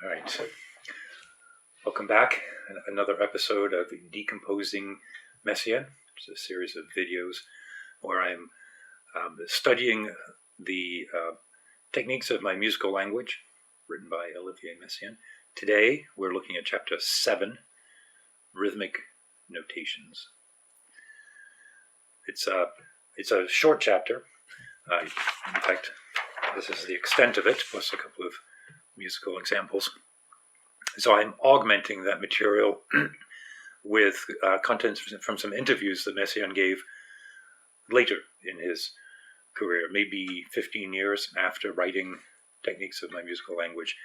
All right. Welcome back. Another episode of Decomposing Messiaen, which is a series of videos where I'm studying the techniques of my musical language, written by Olivier Messiaen. Today, we're looking at Chapter 7, Rhythmic Notations. It's a short chapter. In fact, this is the extent of it, plus a couple of musical examples. So I'm augmenting that material with contents from some interviews that Messiaen gave later in his career, maybe 15 years after writing Techniques of My Musical Language.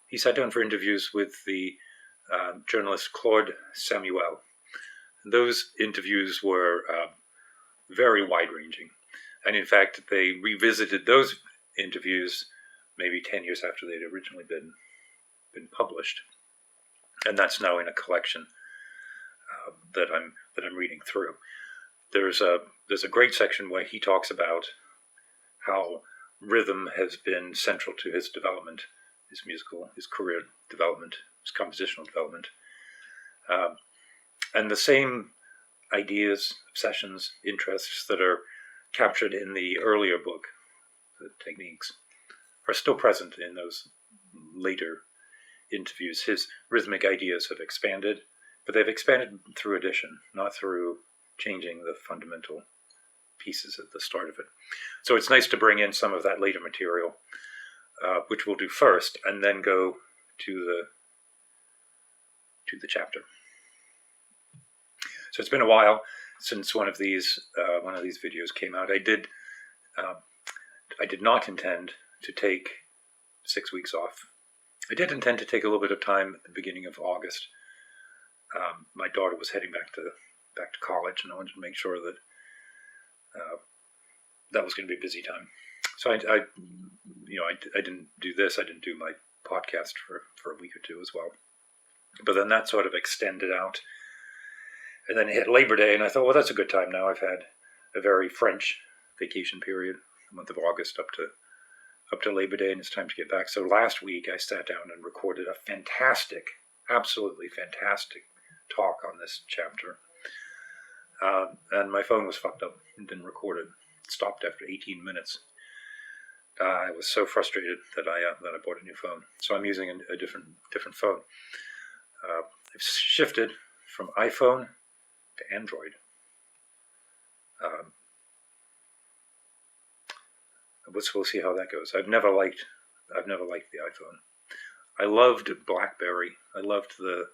He sat down for interviews with the journalist Claude Samuel. Those interviews were very wide-ranging. And in fact, they revisited those interviews maybe 10 years after they'd originally been published, and that's now in a collection that I'm reading through. There's a great section where he talks about how rhythm has been central to his development, his career development, his compositional development, and the same ideas, obsessions, interests that are captured in the earlier book, the Techniques, are still present in those later interviews. His rhythmic ideas have expanded, but they've expanded through addition, not through changing the fundamental pieces at the start of it. So it's nice to bring in some of that later material, which we'll do first, and then go to the chapter. So it's been a while since one of these videos came out. I did not intend to take 6 weeks off. I did intend to take a little bit of time at the beginning of August. My daughter was heading back to college, and I wanted to make sure that that was going to be a busy time. So I didn't do this. I didn't do my podcast for a week or two as well. But then that sort of extended out, and then it hit Labor Day, and I thought, well, that's a good time now. I've had a very French vacation period, the month of August up to Labor Day, and it's time to get back. So last week I sat down and recorded a absolutely fantastic talk on this chapter. And my phone was fucked up and didn't record it. It stopped after 18 minutes. I was so frustrated that I bought a new phone. So I'm using a different phone. I've shifted from iPhone to Android. We'll see how that goes. I've never liked the iPhone. I loved BlackBerry. I loved the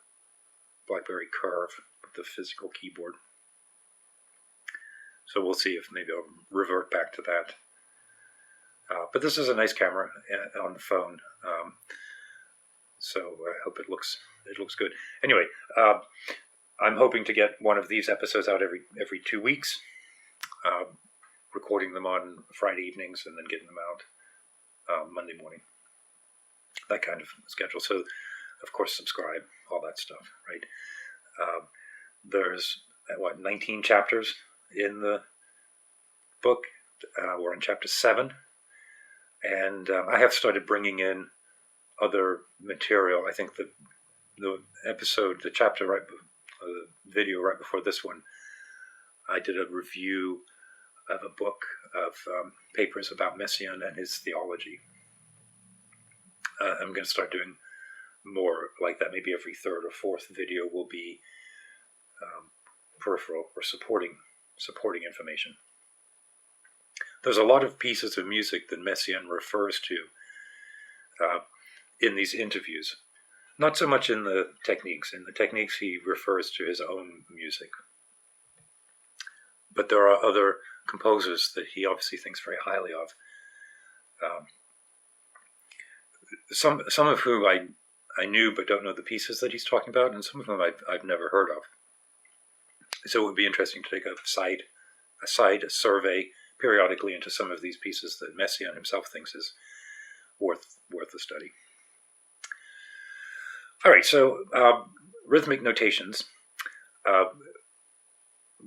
BlackBerry Curve with the physical keyboard. So we'll see if maybe I'll revert back to that. But this is a nice camera on the phone, so I hope it looks good. Anyway, I'm hoping to get one of these episodes out every 2 weeks. Recording them on Friday evenings and then getting them out Monday morning. That kind of schedule. So, of course, subscribe, all that stuff, right? There's, 19 chapters in the book. We're on Chapter 7. And I have started bringing in other material. I think the video right before this one, I did a review of a book of papers about Messiaen and his theology. I'm going to start doing more like that. Maybe every third or fourth video will be peripheral or supporting information. There's a lot of pieces of music that Messiaen refers to in these interviews. Not so much in the Techniques. In the Techniques, he refers to his own music. But there are other composers that he obviously thinks very highly of. Some of whom I knew but don't know the pieces that he's talking about, and some of whom I've never heard of. So it would be interesting to take a survey periodically into some of these pieces that Messiaen himself thinks is worth a study. All right, so rhythmic notations.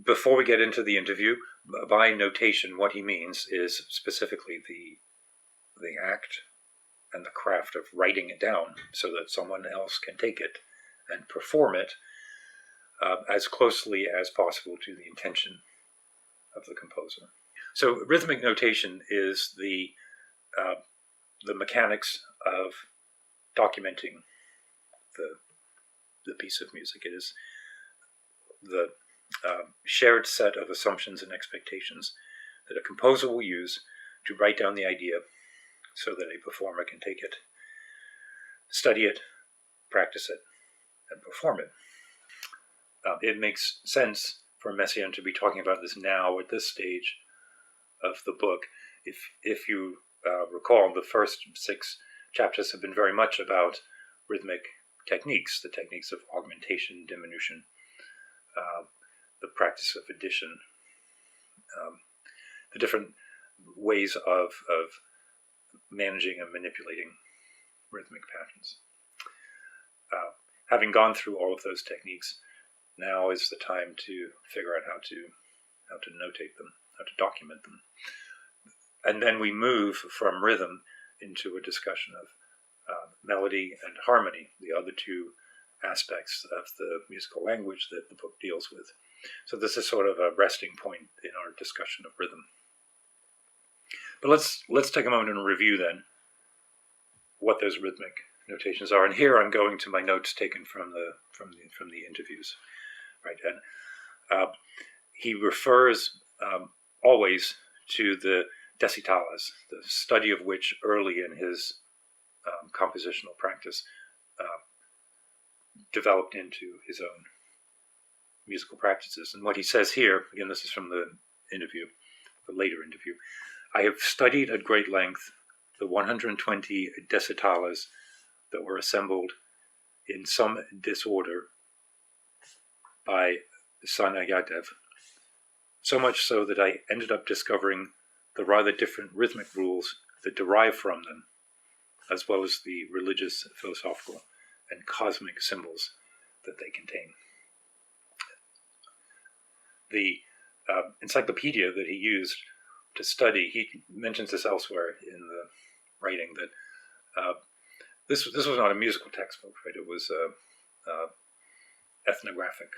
Before we get into the interview, by notation, what he means is specifically the act and the craft of writing it down so that someone else can take it and perform it as closely as possible to the intention of the composer. So rhythmic notation is the mechanics of documenting the piece of music. It is the shared set of assumptions and expectations that a composer will use to write down the idea so that a performer can take it, study it, practice it, and perform it. It makes sense for Messiaen to be talking about this now at this stage of the book. If you recall, the first 6 chapters have been very much about rhythmic techniques, the techniques of augmentation, diminution, the practice of addition, the different ways of managing and manipulating rhythmic patterns. Having gone through all of those techniques, now is the time to figure out how to notate them, how to document them. And then we move from rhythm into a discussion of melody and harmony, the other 2 aspects of the musical language that the book deals with. So this is sort of a resting point in our discussion of rhythm. But let's take a moment and review then what those rhythmic notations are. And here I'm going to my notes taken from the interviews, right? And he refers always to the decitalis, the study of which early in his compositional practice developed into his own musical practices. And what he says here, again, this is from the later interview, I have studied at great length the 120 decitalis that were assembled in some disorder by Sanayadev, so much so that I ended up discovering the rather different rhythmic rules that derive from them, as well as the religious, philosophical, and cosmic symbols that they contain. The encyclopedia that he used to study, he mentions this elsewhere in the writing, that this was not a musical textbook, right? It was a ethnographic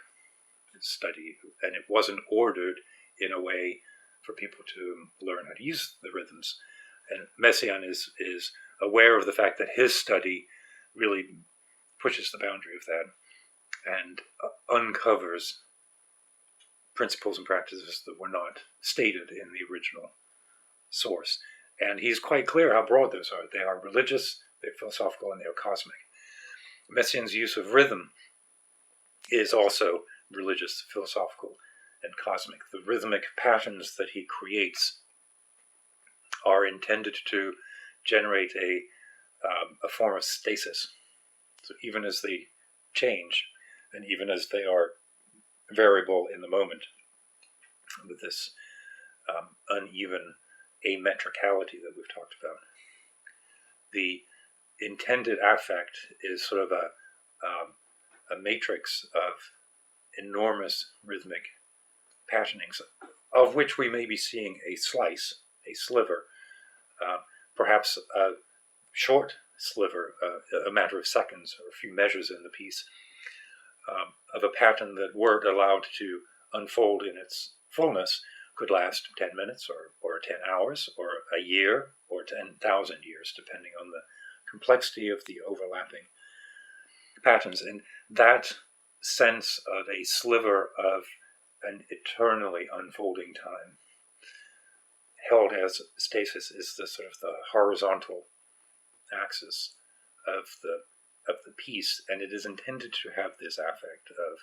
study, and it wasn't ordered in a way for people to learn how to use the rhythms. And Messiaen is aware of the fact that his study really pushes the boundary of that and uncovers principles and practices that were not stated in the original source. And he's quite clear how broad those are. They are religious, they're philosophical, and they're cosmic. Messiaen's use of rhythm is also religious, philosophical, and cosmic. The rhythmic patterns that he creates are intended to generate a form of stasis. So even as they change, and even as they are variable in the moment, with this uneven ametricality that we've talked about, the intended affect is sort of a matrix of enormous rhythmic patternings, of which we may be seeing a slice, a sliver, perhaps a short sliver, a matter of seconds or a few measures in the piece, of a pattern that, were allowed to unfold in its fullness, could last 10 minutes or 10 hours or a year or 10,000 years, depending on the complexity of the overlapping patterns. And that sense of a sliver of an eternally unfolding time, held as stasis, is the sort of the horizontal axis of the piece, and it is intended to have this affect of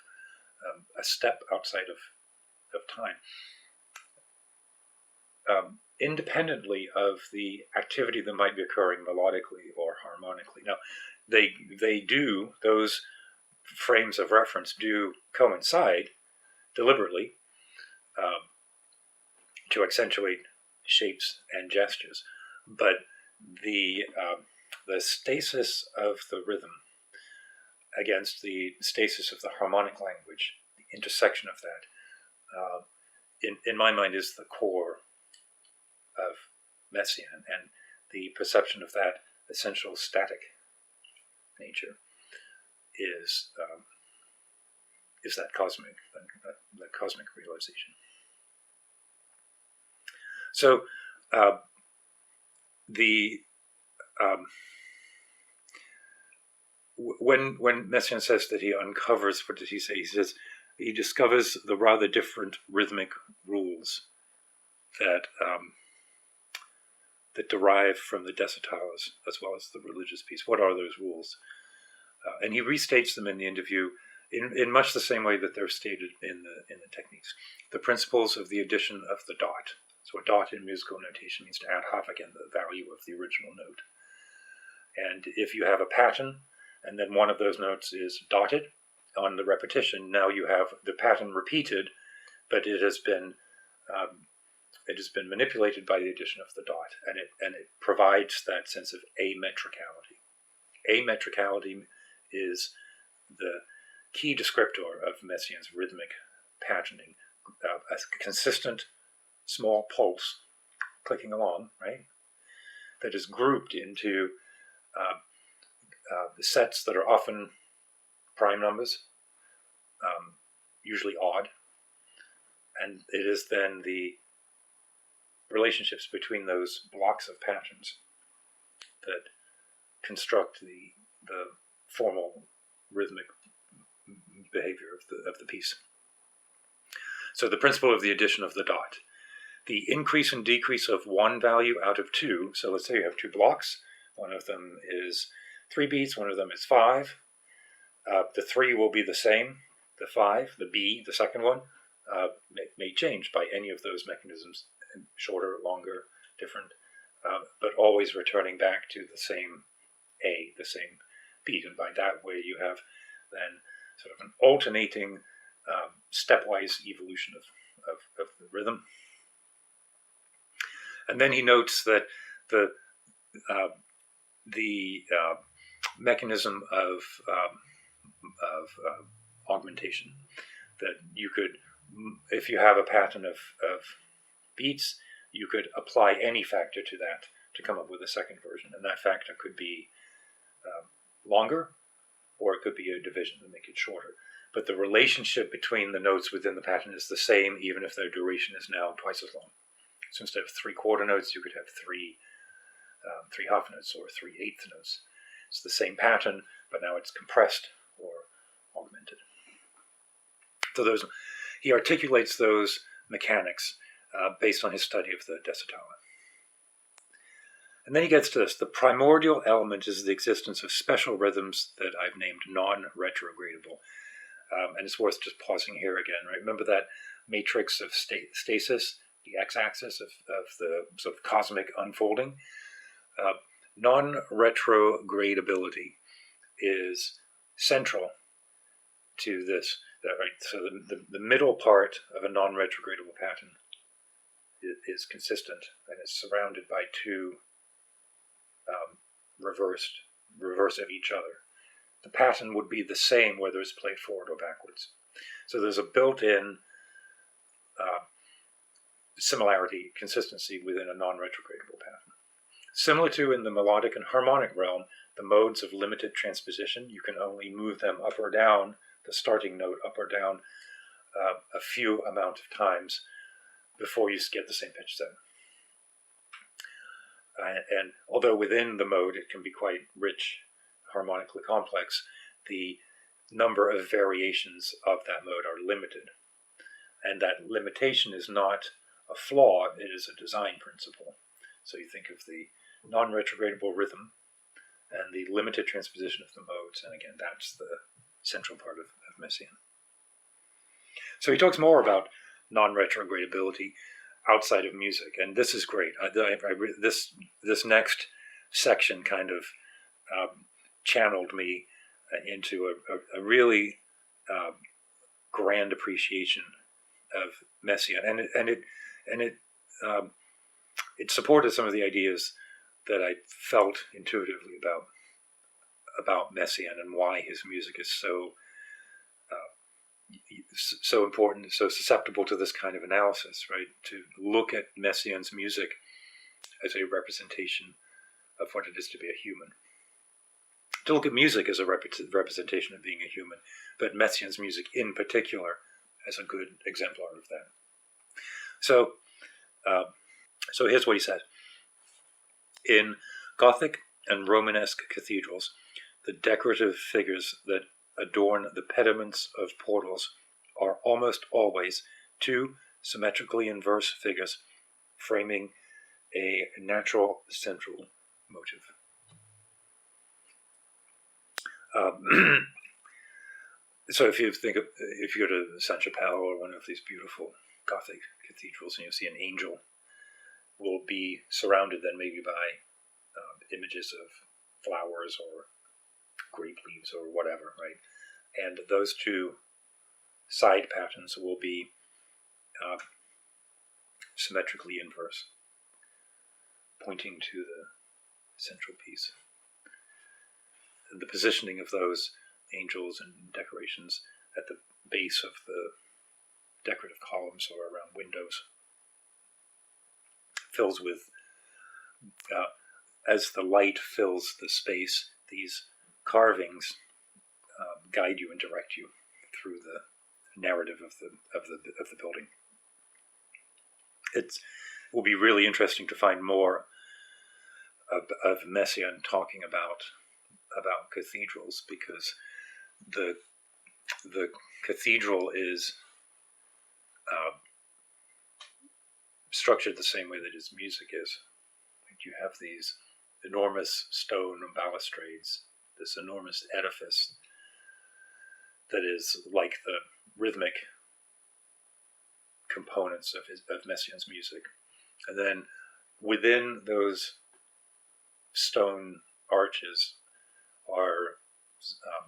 a step outside of time, independently of the activity that might be occurring melodically or harmonically. Now, those frames of reference do coincide deliberately to accentuate shapes and gestures, but the stasis of the rhythm against the stasis of the harmonic language, the intersection of that, in my mind, is the core of Messiaen, and the perception of that essential static nature is that cosmic realization. So when Messiaen says that he uncovers, what did he say? He says he discovers the rather different rhythmic rules that that derive from the decitalis as well as the religious piece. What are those rules? And he restates them in the interview in much the same way that they're stated in the techniques. The principles of the addition of the dot. So a dot in musical notation means to add half again the value of the original note. And if you have a pattern, and then one of those notes is dotted on the repetition, now you have the pattern repeated, but it has been manipulated by the addition of the dot, and it provides that sense of ametricality. Ametricality is the key descriptor of Messiaen's rhythmic patterning, a consistent small pulse clicking along, right, that is grouped into sets that are often prime numbers, usually odd, and it is then the relationships between those blocks of patterns that construct the formal rhythmic behavior of the piece. So the principle of the addition of the dot. The increase and decrease of one value out of two, so let's say you have two blocks, one of them is 3 beats, one of them is 5. The 3 will be the same, the 5, the B, the second one, may change by any of those mechanisms, shorter, longer, different, but always returning back to the same A, the same beat. And by that way you have then sort of an alternating stepwise evolution of the rhythm. And then he notes that the mechanism of augmentation, that you could, if you have a pattern of beats, you could apply any factor to that to come up with a second version, and that factor could be longer, or it could be a division to make it shorter. But the relationship between the notes within the pattern is the same, even if their duration is now twice as long. So instead of 3/4 notes, you could have three half notes or 3/8 notes. It's the same pattern, but now it's compressed or augmented. So he articulates those mechanics based on his study of the decitalis. And then he gets to this. The primordial element is the existence of special rhythms that I've named non-retrogradable. And it's worth just pausing here again, right? Remember that matrix of stasis, the x-axis of the sort of cosmic unfolding? Non-retrogradability is central to this. Right? So the middle part of a non-retrogradable pattern is consistent and is surrounded by two reverse of each other. The pattern would be the same whether it's played forward or backwards. So there's a built-in similarity, consistency within a non-retrogradable pattern. Similar to in the melodic and harmonic realm, the modes of limited transposition, you can only move them up or down, the starting note up or down, a few amount of times before you get the same pitch set. And although within the mode it can be quite rich, harmonically complex, the number of variations of that mode are limited. And that limitation is not a flaw, it is a design principle. So you think of the non-retrogradable rhythm and the limited transposition of the modes, and again, that's the central part of Messiaen. So he talks more about non-retrogradability outside of music, and this is great. This next section kind of channeled me into a really grand appreciation of Messiaen, and it supported some of the ideas that I felt intuitively about Messiaen and why his music is so important, so susceptible to this kind of analysis, right? To look at Messiaen's music as a representation of what it is to be a human. To look at music as a representation of being a human, but Messiaen's music in particular as a good exemplar of that. So here's what he said. In Gothic and Romanesque cathedrals, the decorative figures that adorn the pediments of portals are almost always two symmetrically inverse figures framing a natural central motive. So if you go to Saint-Chapelle or one of these beautiful Gothic cathedrals and you see an angel, will be surrounded then maybe by images of flowers or grape leaves or whatever, right? And those two side patterns will be symmetrically inverse, pointing to the central piece. And the positioning of those angels and decorations at the base of the decorative columns or around windows fills with, as the light fills the space, these carvings guide you and direct you through the narrative of the building. It will be really interesting to find more of Messiaen talking about cathedrals, because the cathedral is structured the same way that his music is. You have these enormous stone balustrades, this enormous edifice that is like the rhythmic components of Messiaen's music. And then within those stone arches are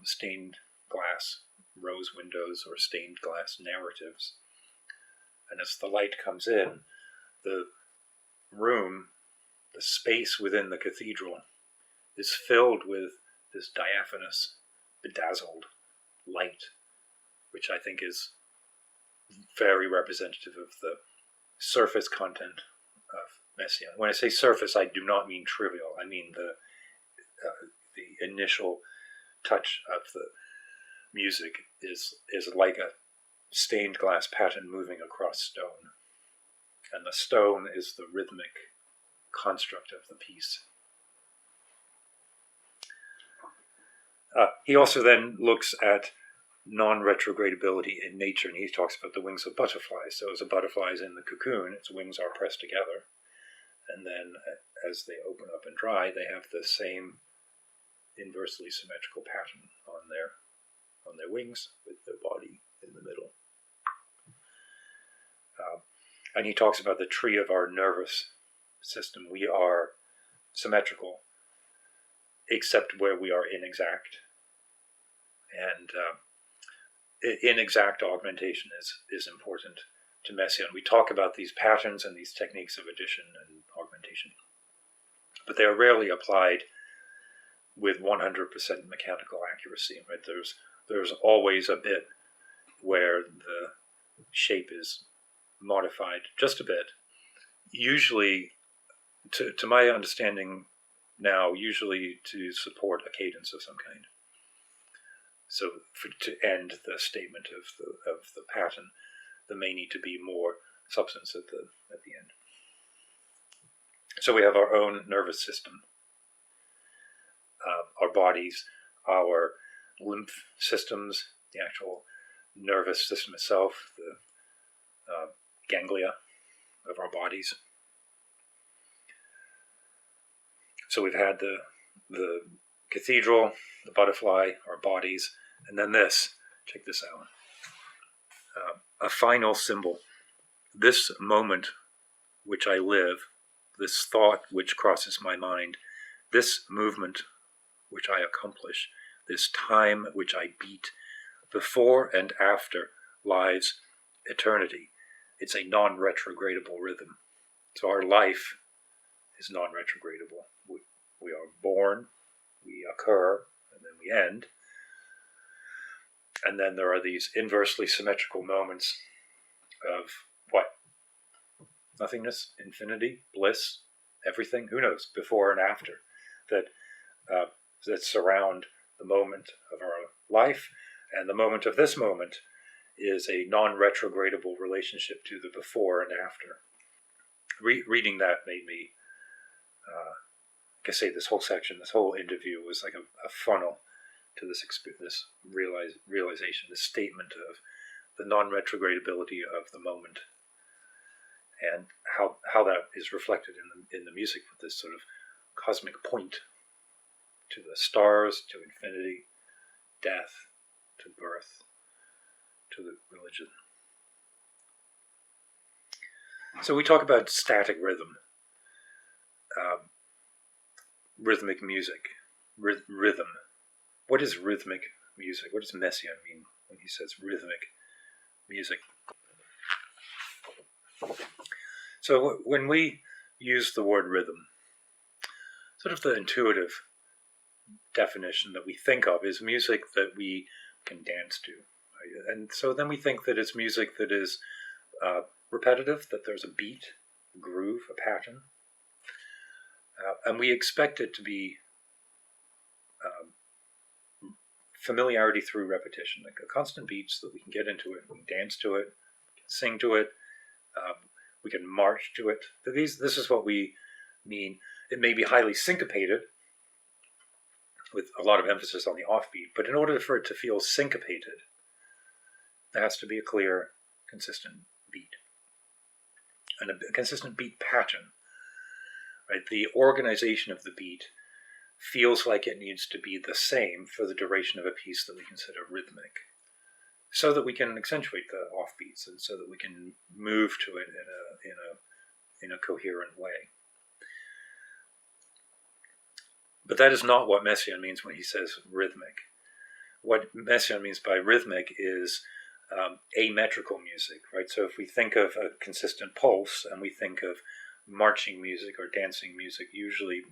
stained glass rose windows or stained glass narratives. And as the light comes in, the room, the space within the cathedral, is filled with this diaphanous, bedazzled light, which I think is very representative of the surface content of Messiaen. When I say surface, I do not mean trivial. I mean the initial touch of the music is like a stained glass pattern moving across stone, and the stone is the rhythmic construct of the piece. He also then looks at non-retrogradability in nature, and he talks about the wings of butterflies. So as a butterfly is in the cocoon, its wings are pressed together, and then as they open up and dry, they have the same inversely symmetrical pattern on their wings, with their body in the middle. And he talks about the tree of our nervous system. We are symmetrical, except where we are inexact. And inexact augmentation is important to Messiaen. We talk about these patterns and these techniques of addition and augmentation, but they are rarely applied with 100% mechanical accuracy. Right? There's always a bit where the shape is modified just a bit, usually, to my understanding now, usually to support a cadence of some kind. So to end the statement of the pattern, there may need to be more substance at the end. So we have our own nervous system, our bodies, our lymph systems, the actual nervous system itself, the ganglia of our bodies. So we've had the cathedral, the butterfly, our bodies, and then this. Check this out. A final symbol. This moment which I live, this thought which crosses my mind, this movement which I accomplish, this time which I beat, before and after lies eternity. It's a non-retrogradable rhythm. So our life is non-retrogradable. We are born, we occur, and then we end. And then there are these inversely symmetrical moments of what? Nothingness, infinity, bliss, everything, who knows, before and after. that surround the moment of our life, and the moment of this moment is a non-retrogradable relationship to the before and after. Reading that made me, this whole section, this whole interview was like a funnel to this realization, this statement of the non-retrogradability of the moment, and how that is reflected in the music with this sort of cosmic point to the stars, to infinity, death, to birth, to the religion. So we talk about static rhythm, rhythmic music, rhythm. What is rhythmic music? What does Messiaen mean when he says rhythmic music? So when we use the word rhythm, sort of the intuitive definition that we think of is music that we can dance to. Right? And so then we think that it's music that is repetitive, that there's a beat, a groove, a pattern. And we expect it to be familiarity through repetition, like a constant beat so that we can get into it, we can dance to it, we can sing to it, we can march to it. This is what we mean. It may be highly syncopated, with a lot of emphasis on the offbeat, but in order for it to feel syncopated, there has to be a clear, consistent beat, and a consistent beat pattern. Right? The organization of the beat feels like it needs to be the same for the duration of a piece that we consider rhythmic, so that we can accentuate the offbeats and so that we can move to it in a coherent way. But that is not what Messiaen means when he says rhythmic. What Messiaen means by rhythmic is ametrical music, right? So if we think of a consistent pulse and we think of marching music or dancing music, usually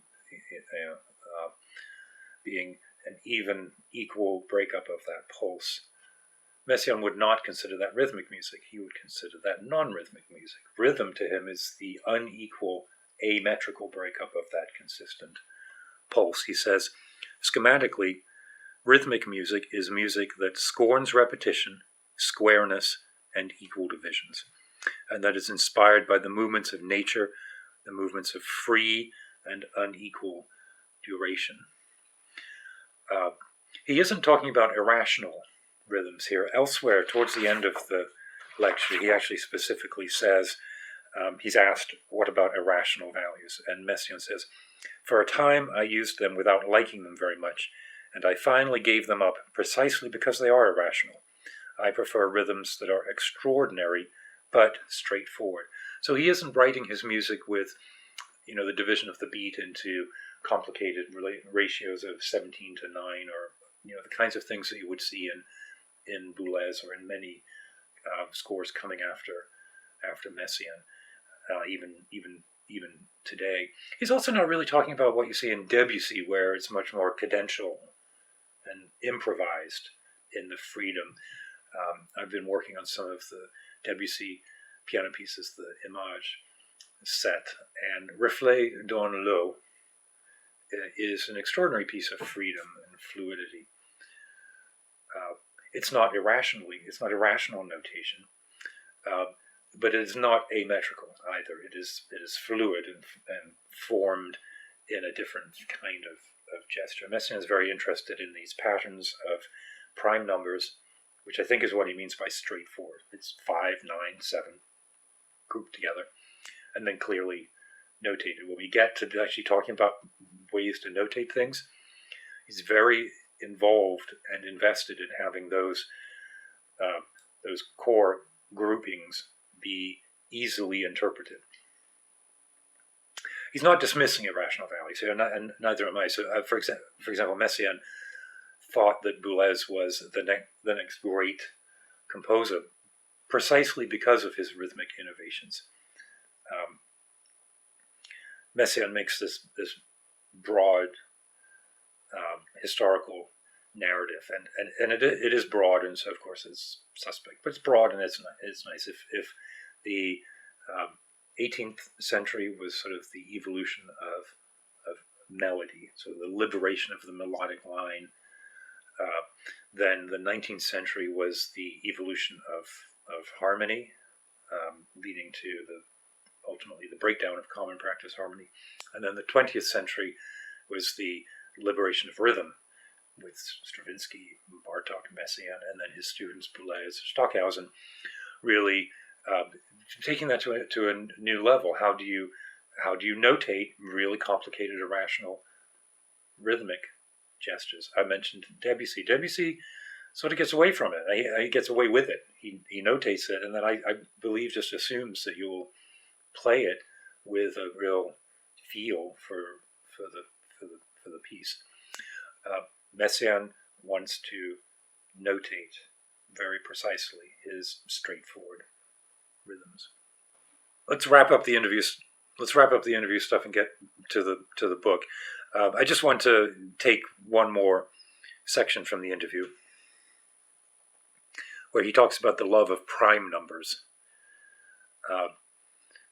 being an even, equal breakup of that pulse, Messiaen would not consider that rhythmic music. He would consider that non-rhythmic music. Rhythm to him is the unequal, ametrical breakup of that consistent pulse. He says, schematically, rhythmic music is music that scorns repetition, squareness, and equal divisions, and that is inspired by the movements of nature, the movements of free and unequal duration. He isn't talking about irrational rhythms here. Elsewhere, towards the end of the lecture, he actually specifically says, he's asked, what about irrational values? And Messiaen says, for a time I used them without liking them very much, and I finally gave them up precisely because they are irrational. I prefer rhythms that are extraordinary but straightforward. So he isn't writing his music with, the division of the beat into complicated ratios of 17 to 9, or the kinds of things that you would see in Boulez or in many scores coming after Messiaen, even today. He's also not really talking about what you see in Debussy, where it's much more cadential and improvised in the freedom. I've been working on some of the Debussy piano pieces, the Image set, and Reflet dans l'eau is an extraordinary piece of freedom and fluidity. It's not irrational notation, but it is not ametrical either. It is fluid and formed in a different kind of gesture. Messiaen is very interested in these patterns of prime numbers, which I think is what he means by straightforward. It's 5, 9, 7 grouped together, and then clearly notated. When we get to actually talking about ways to notate things, he's very involved and invested in having those core groupings be easily interpreted. He's not dismissing irrational values here, and neither am I. So, for example, Messiaen thought that Boulez was the next great composer precisely because of his rhythmic innovations. Messiaen makes this broad historical narrative, and it is broad, and so of course it's suspect, but it's broad and it's nice. If the 18th century was sort of the evolution of melody, so the liberation of the melodic line. Then the 19th century was the evolution of harmony, leading to ultimately the breakdown of common practice harmony. And then the 20th century was the liberation of rhythm with Stravinsky, Bartók, Messiaen, and then his students Boulez, Stockhausen, really taking that to a new level. How do you notate really complicated irrational rhythmic gestures? I mentioned Debussy. Debussy sort of gets away from it. He gets away with it. He notates it, and then I believe just assumes that you'll play it with a real feel for the piece. Messiaen wants to notate very precisely his straightforward rhythms. Let's wrap up the interview stuff and get to the book. I just want to take one more section from the interview where he talks about the love of prime numbers,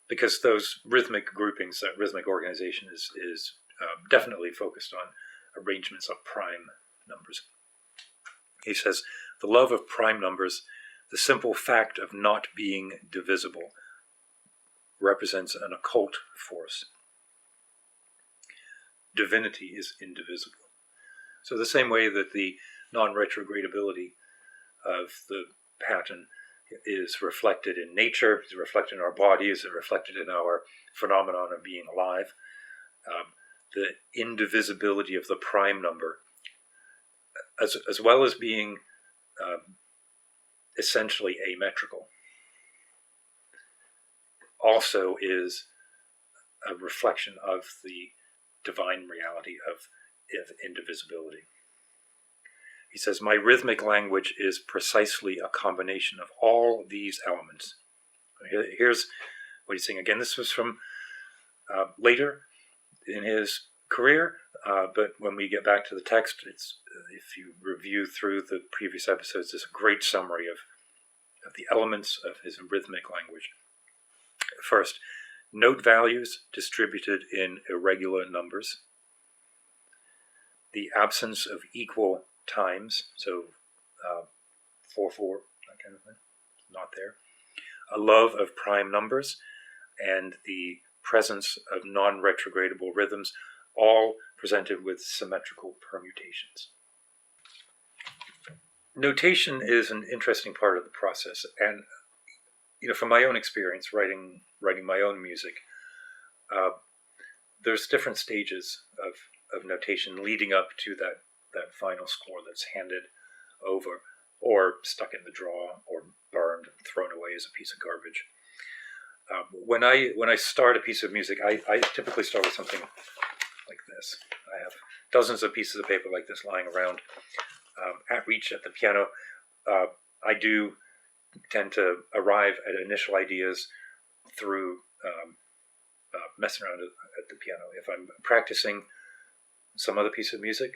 because those rhythmic groupings, that rhythmic organization is definitely focused on arrangements of prime numbers. He says, the love of prime numbers, the simple fact of not being divisible, represents an occult force. Divinity is indivisible. So the same way that the non-retrogradability of the pattern is reflected in nature, is reflected in our bodies, is reflected in our phenomenon of being alive, the indivisibility of the prime number, as well as being essentially asymmetrical, also is a reflection of the divine reality of indivisibility. He says, my rhythmic language is precisely a combination of all these elements. Here's what he's saying. Again, this was from later in his career, but when we get back to the text, it's if you review through the previous episodes, there's a great summary of the elements of his rhythmic language. First, note values distributed in irregular numbers. The absence of equal times, so 4/4, that kind of thing, not there. A love of prime numbers and the presence of non-retrogradable rhythms, all presented with symmetrical permutations. Notation is an interesting part of the process, and from my own experience writing my own music, there's different stages of notation leading up to that final score that's handed over or stuck in the drawer or burned and thrown away as a piece of garbage. When I start a piece of music, I typically start with something like this. I have dozens of pieces of paper like this lying around at reach at the piano. I do tend to arrive at initial ideas through messing around at the piano. If I'm practicing some other piece of music,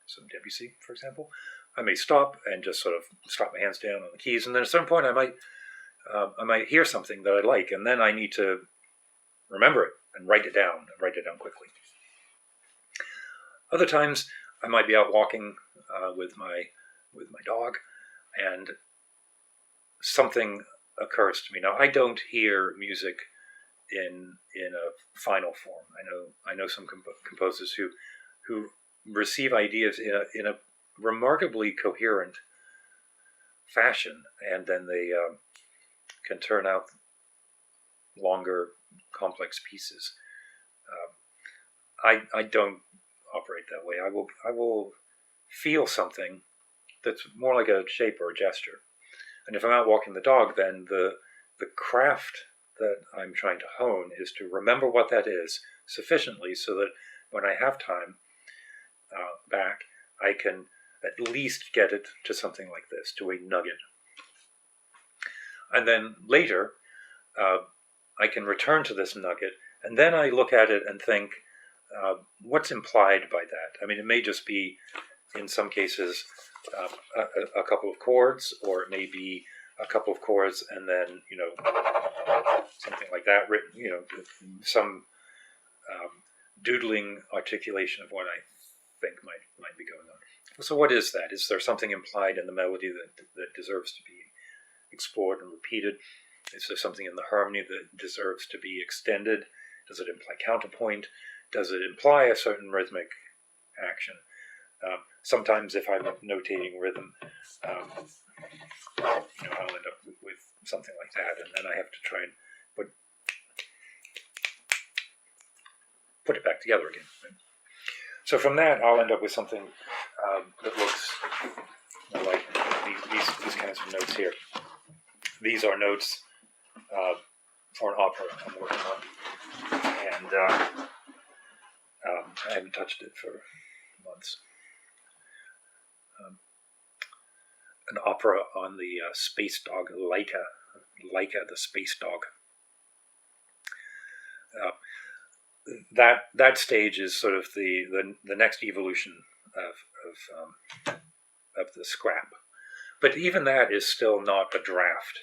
some Debussy, for example, I may stop and just sort of slap my hands down on the keys, and then at a certain point I might hear something that I like, and then I need to remember it and write it down quickly. Other times I might be out walking with my dog, and something occurs to me. Now, I don't hear music in a final form. I know some composers who receive ideas in a remarkably coherent fashion, and then they can turn out longer, complex pieces. I don't operate that way. I will feel something that's more like a shape or a gesture. And if I'm out walking the dog, then the craft that I'm trying to hone is to remember what that is sufficiently so that when I have time back, I can at least get it to something like this, to a nugget. And then later, I can return to this nugget, and then I look at it and think, what's implied by that? I mean, it may just be, in some cases, a couple of chords, or it may be a couple of chords and then, something like that written, some doodling articulation of what I think might be going on. So what is that? Is there something implied in the melody that deserves to be explored and repeated? Is there something in the harmony that deserves to be extended? Does it imply counterpoint? Does it imply a certain rhythmic action? Sometimes if I'm notating rhythm, I'll end up with something like that, and then I have to try and put it back together again. So from that, I'll end up with something that looks like these kinds of notes here. These are notes for an opera I'm working on, and I haven't touched it for months. An opera on the space dog Laika the space dog. That stage is sort of the next evolution of the scrap, but even that is still not a draft.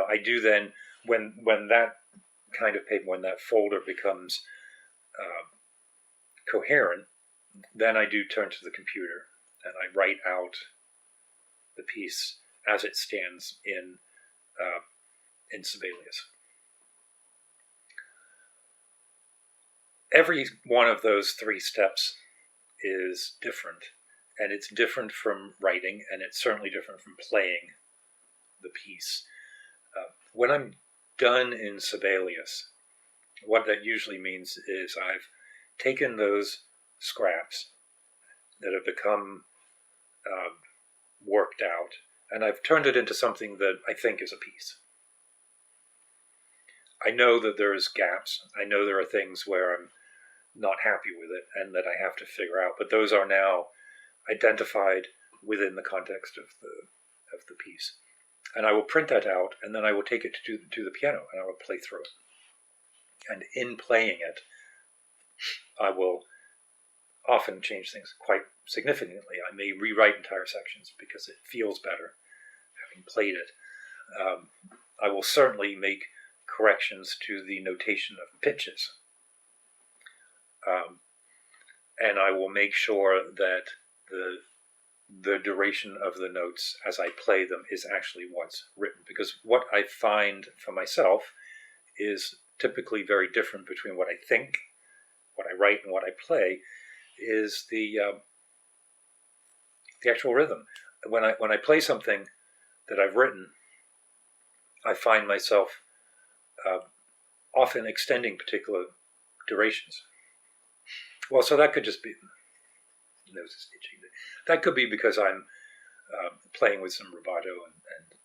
I do then when that kind of paper, when that folder becomes coherent, then I do turn to the computer and I write out the piece as it stands in Sibelius. Every one of those three steps is different, and it's different from writing, and it's certainly different from playing the piece. When I'm done in Sibelius, what that usually means is I've taken those scraps that have become worked out, and I've turned it into something that I think is a piece. I know that there's gaps. I know there are things where I'm not happy with it and that I have to figure out, but those are now identified within the context of the piece. And I will print that out, and then I will take it to the piano, and I will play through it. And in playing it, I will often change things quite significantly. I may rewrite entire sections because it feels better having played it. I will certainly make corrections to the notation of pitches. And I will make sure that the duration of the notes as I play them is actually what's written. Because what I find for myself is typically very different between what I think, what I write, and what I play, is the actual rhythm. When I play something that I've written, I find myself often extending particular durations. Well, so that could just be that could be because I'm playing with some rubato and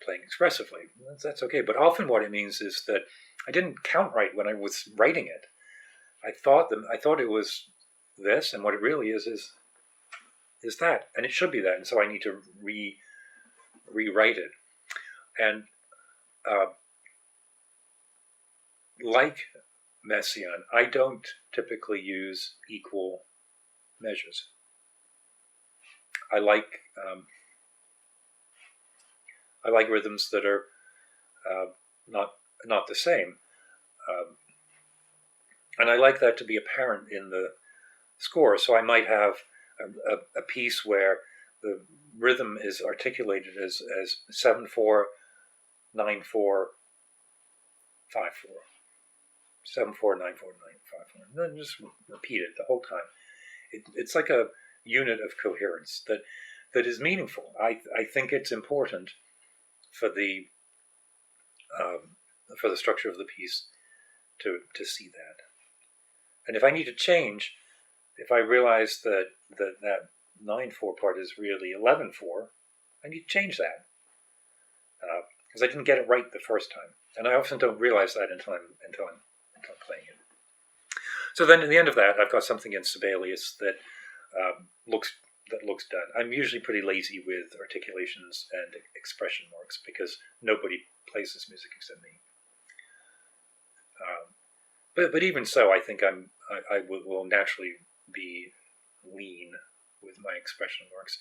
playing expressively. That's okay. But often what it means is that I didn't count right when I was writing it. I thought it was this, and what it really is that, and it should be that, and so I need to rewrite it. And like Messiaen, I don't typically use equal measures. I like rhythms that are not the same, and I like that to be apparent in the score. So I might have a piece where the rhythm is articulated as 7/4, 9/4, 5/4. 7/4, 9/4, 9/5/4. And then just repeat it the whole time. It's like a unit of coherence that is meaningful. I think it's important for the structure of the piece to see that. And if I need to change, if I realize that 9/4 part is really 11/4, I need to change that because I didn't get it right the first time, and I often don't realize that until I'm playing it. So then, at the end of that, I've got something in Sibelius that looks done. I'm usually pretty lazy with articulations and expression marks because nobody plays this music except me. But even so, I think I will naturally be lean with my expression marks,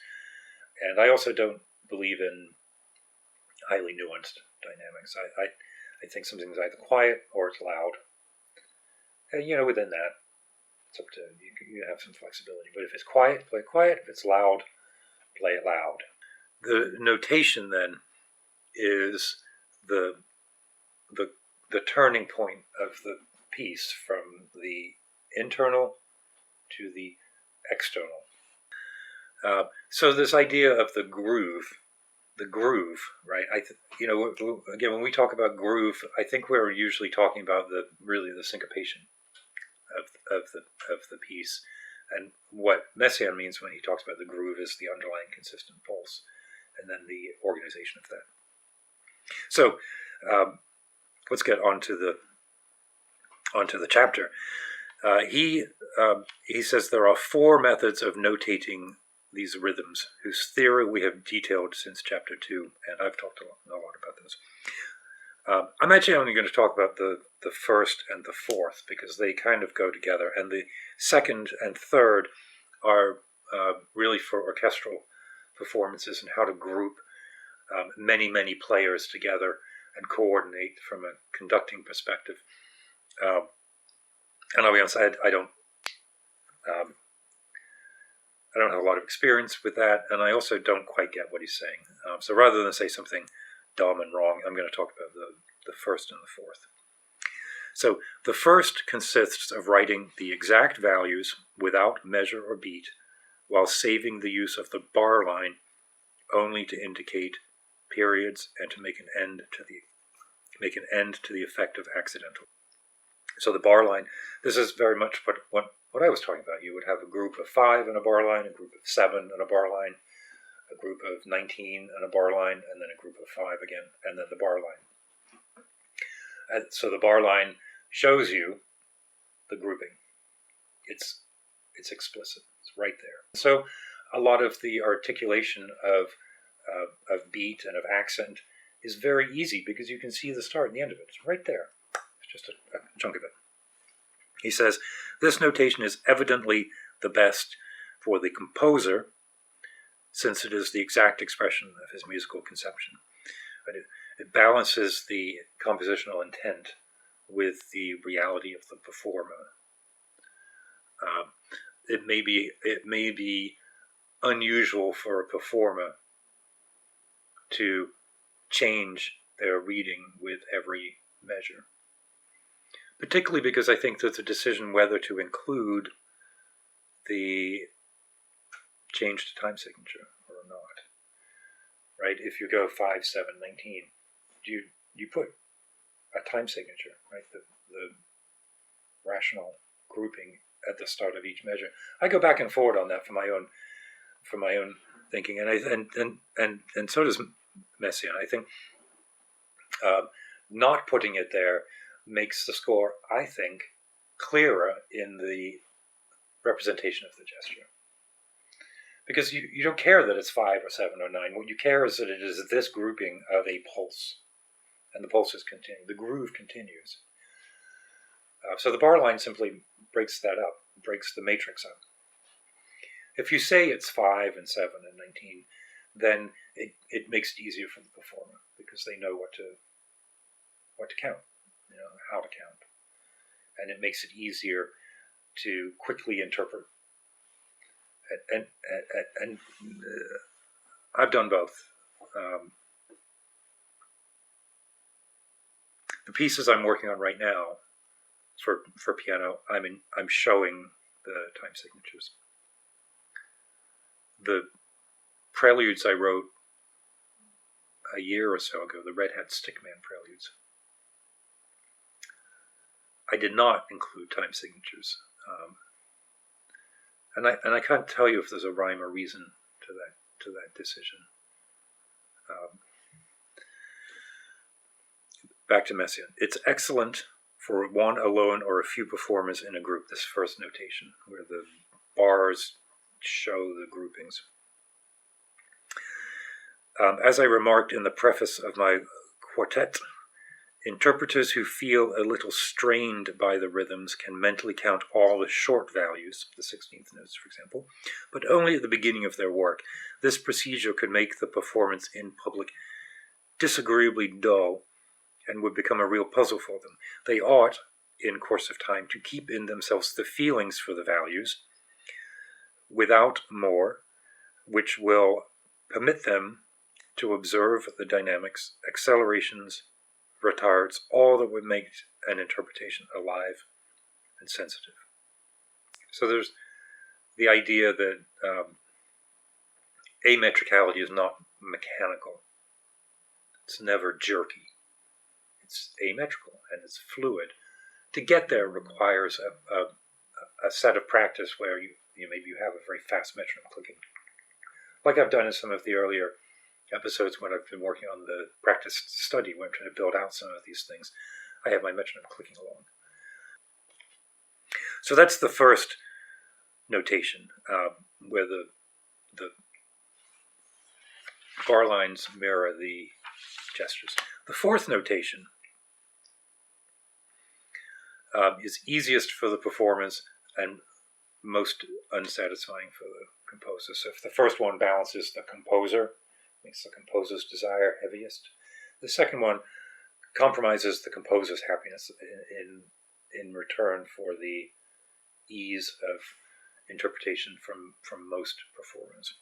and I also don't believe in highly nuanced dynamics. I think something's either quiet or it's loud. And within that, It's up to you. You have some flexibility, but if it's quiet, play it quiet. If it's loud, play it loud. The notation then is the turning point of the piece from the internal to the external. So this idea of the groove, right? Again, when we talk about groove, I think we're usually talking about the syncopation of the piece. And what Messiaen means when he talks about the groove is the underlying consistent pulse, and then the organization of that. So let's get onto the chapter. He says there are 4 methods of notating these rhythms, whose theory we have detailed since chapter 2, and I've talked a lot about those. I'm actually only going to talk about the first and the fourth, because they kind of go together, and the second and third are really for orchestral performances and how to group many players together and coordinate from a conducting perspective. And I'll be honest, I don't have a lot of experience with that, and I also don't quite get what he's saying. So rather than say something dumb and wrong, I'm going to talk about the first and the fourth. So the first consists of writing the exact values without measure or beat, while saving the use of the bar line only to indicate periods and to make an end to the effect of accidental. So the bar line, this is very much what I was talking about. You would have a group of 5 and a bar line, a group of 7 and a bar line, a group of 19 and a bar line, and then a group of 5 again, and then the bar line. And so the bar line shows you the grouping. It's explicit. It's right there. So a lot of the articulation of beat and of accent is very easy because you can see the start and the end of it. It's right there. It's just a chunk of it. He says, this notation is evidently the best for the composer, since it is the exact expression of his musical conception. But it balances the compositional intent with the reality of the performer. It may be unusual for a performer to change their reading with every measure, particularly because I think that the decision whether to include the change to time signature or not, right? If you go 5, 7, 19, you put a time signature, right? The rational grouping at the start of each measure. I go back and forward on that for my own thinking, and so does Messiaen. I think not putting it there makes the score, I think, clearer in the representation of the gesture. Because you don't care that it's 5 or 7 or 9. What you care is that it is this grouping of a pulse. And the pulses continue. The groove continues. So the bar line simply breaks that up, breaks the matrix up. If you say it's 5 and 7 and 19, then it makes it easier for the performer because they know what to count, how to count. And it makes it easier to quickly interpret. And I've done both. The pieces I'm working on right now for piano, I'm showing the time signatures. The preludes I wrote a year or so ago, the Red Hat Stickman preludes, I did not include time signatures. And I can't tell you if there's a rhyme or reason to that decision. Back to Messiaen. It's excellent for one alone or a few performers in a group, this first notation, where the bars show the groupings. As I remarked in the preface of my quartet, interpreters who feel a little strained by the rhythms can mentally count all the short values, the 16th notes, for example, but only at the beginning of their work. This procedure could make the performance in public disagreeably dull and would become a real puzzle for them. They ought, in course of time to keep in themselves the feelings for the values without more, which will permit them to observe the dynamics, accelerations, retards, all that would make an interpretation alive and sensitive. So there's the idea that ametricality is not mechanical. It's never jerky. It's asymmetrical and it's fluid. To get there requires a set of practice where you maybe you have a very fast metronome clicking, like I've done in some of the earlier episodes when I've been working on the practice study, when I'm trying to build out some of these things. I have my metronome clicking along. So that's the first notation, where the bar lines mirror the gestures. The fourth notation is easiest for the performance and most unsatisfying for the composer. So if the first one balances the composer, makes the composer's desire heaviest, the second one compromises the composer's happiness in return for the ease of interpretation from most performers.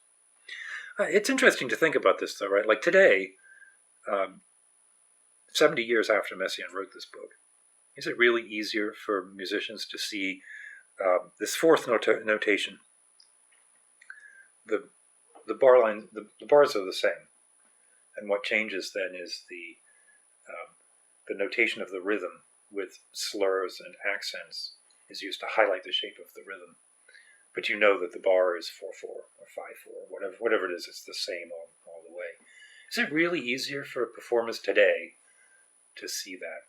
It's interesting to think about this, though, right? Like today, 70 years after Messiaen wrote this book, is it really easier for musicians to see this fourth notation? The bar line, the bars are the same, and what changes then is the notation of the rhythm with slurs and accents is used to highlight the shape of the rhythm. But you know that the bar is 4/4 or 5/4, whatever it is, it's the same all the way. Is it really easier for performers today to see that?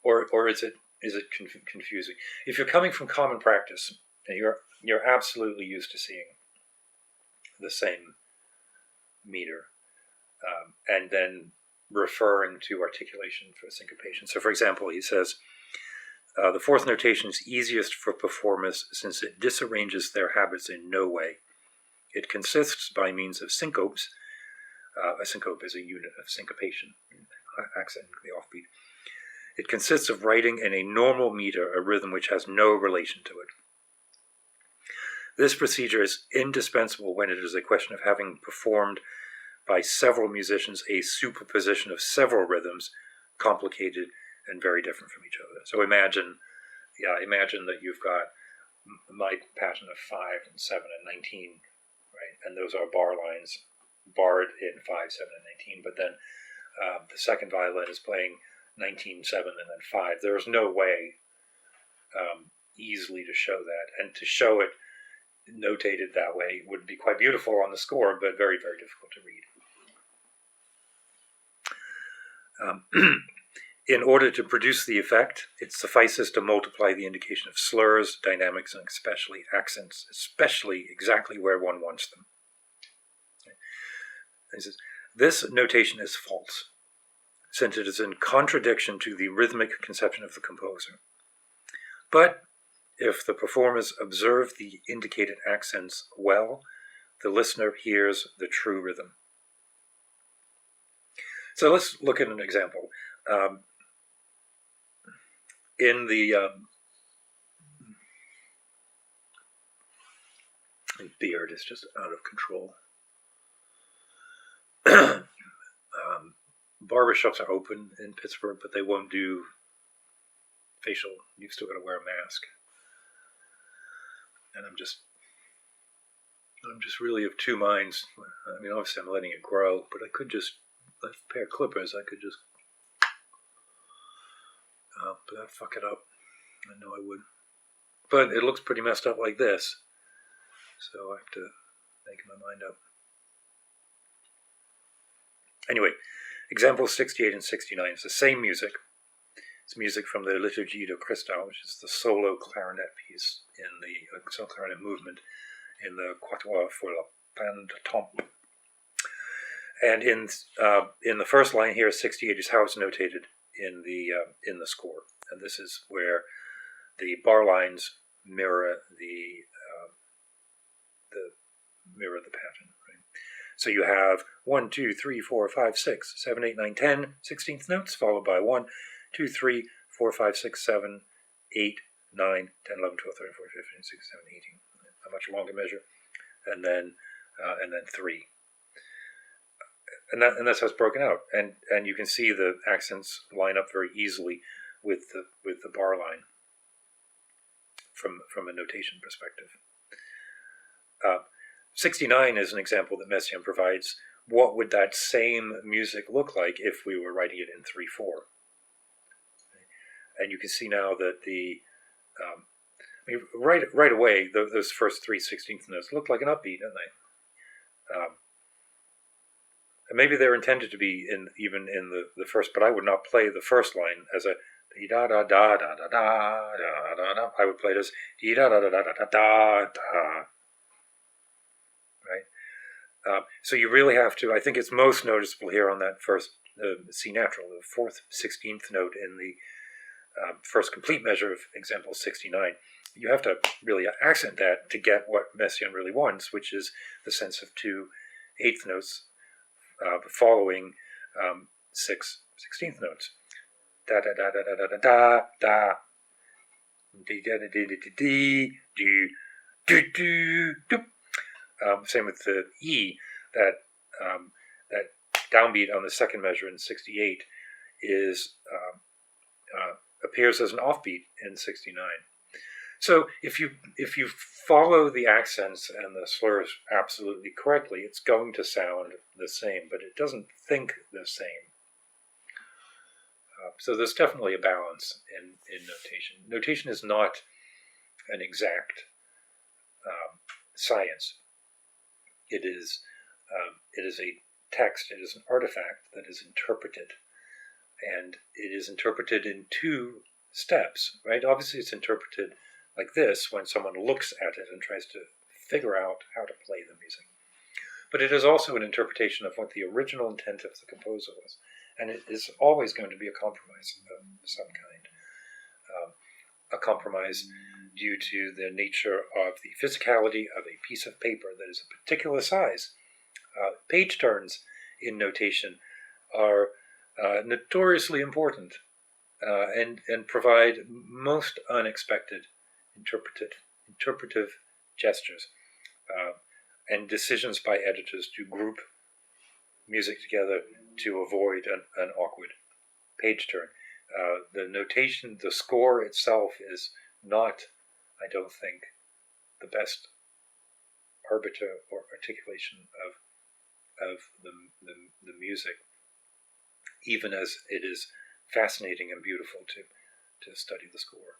Or is it confusing? If you're coming from common practice, and you're absolutely used to seeing the same meter, and then referring to articulation for syncopation. So, for example, he says, the fourth notation is easiest for performers since it disarranges their habits in no way. It consists by means of syncopes. A syncope is a unit of syncopation, accent, the offbeat. It consists of writing in a normal meter a rhythm which has no relation to it. This procedure is indispensable when it is a question of having performed by several musicians a superposition of several rhythms, complicated and very different from each other. So imagine that you've got my pattern of 5 and 7 and 19, right? And those are bar lines barred in 5, 7, and 19. But then the second violin is playing 19, 7, and then 5. There's no way easily to show that. And to show it notated that way would be quite beautiful on the score, but very, very difficult to read. In order to produce the effect, it suffices to multiply the indication of slurs, dynamics, and especially accents, especially exactly where one wants them. He says, this notation is false, since it is in contradiction to the rhythmic conception of the composer. But if the performers observe the indicated accents well, the listener hears the true rhythm. So let's look at an example. In the beard is just out of control. Barbershops are open in Pittsburgh, but they won't do facial. You've still got to wear a mask. And I'm just really of two minds. I mean, obviously I'm letting it grow, but I could just, a pair of clippers, I could just, but I'd fuck it up. I know I would. But it looks pretty messed up like this, so I have to make my mind up. Anyway, examples 68 and 69 is the same music. It's music from the Liturgie de Christal, which is the solo clarinet piece in the solo clarinet movement in the Quatuor for la Pan de Temps. And in the first line here, 68 is how it's notated in the score, and this is where the bar lines mirror the pattern. Right? So you have 1, 2, 3, 4, 5, 6, 7, 8, 9, 10 16th notes, followed by 1, 2, 3, 4, 5, 6, 7, 8, 9, 10, 11, 12, 13, 14, 15, 16, 17, 18. A much longer measure, and then 3. And that's how it's broken out. And you can see the accents line up very easily with the bar line from a notation perspective. 69 is an example that Messiaen provides. What would that same music look like if we were writing it in 3/4? And you can see now that right away, those first 3 16th notes look like an upbeat, don't they? And maybe they're intended to be even in the first, but I would not play the first line as a da da da da da da da da. I would play it as da da da da da da da. Right. So you really have to. I think it's most noticeable here on that first C natural, the 4th 16th note in the first complete measure of example 69. You have to really accent that to get what Messiaen really wants, which is the sense of 2 8th notes following 6 16th notes. Da da da da da da da da. Dee da da dee dee dee dee do do do. Same with the E. That downbeat on the second measure in 68 is appears as an offbeat in 69. So if you follow the accents and the slurs absolutely correctly, it's going to sound the same, but it doesn't think the same. So there's definitely a balance in notation. Notation is not an exact science. It is a text. It is an artifact that is interpreted, and it is interpreted in 2 steps. Right? Obviously, it's interpreted like this when someone looks at it and tries to figure out how to play the music. But it is also an interpretation of what the original intent of the composer was. And it is always going to be a compromise of some kind. A compromise due to the nature of the physicality of a piece of paper that is a particular size. Page turns in notation are notoriously important and provide most unexpected interpretive gestures and decisions by editors to group music together to avoid an awkward page turn. The notation, the score itself is not, I don't think, the best arbiter or articulation of the music, even as it is fascinating and beautiful to study the score.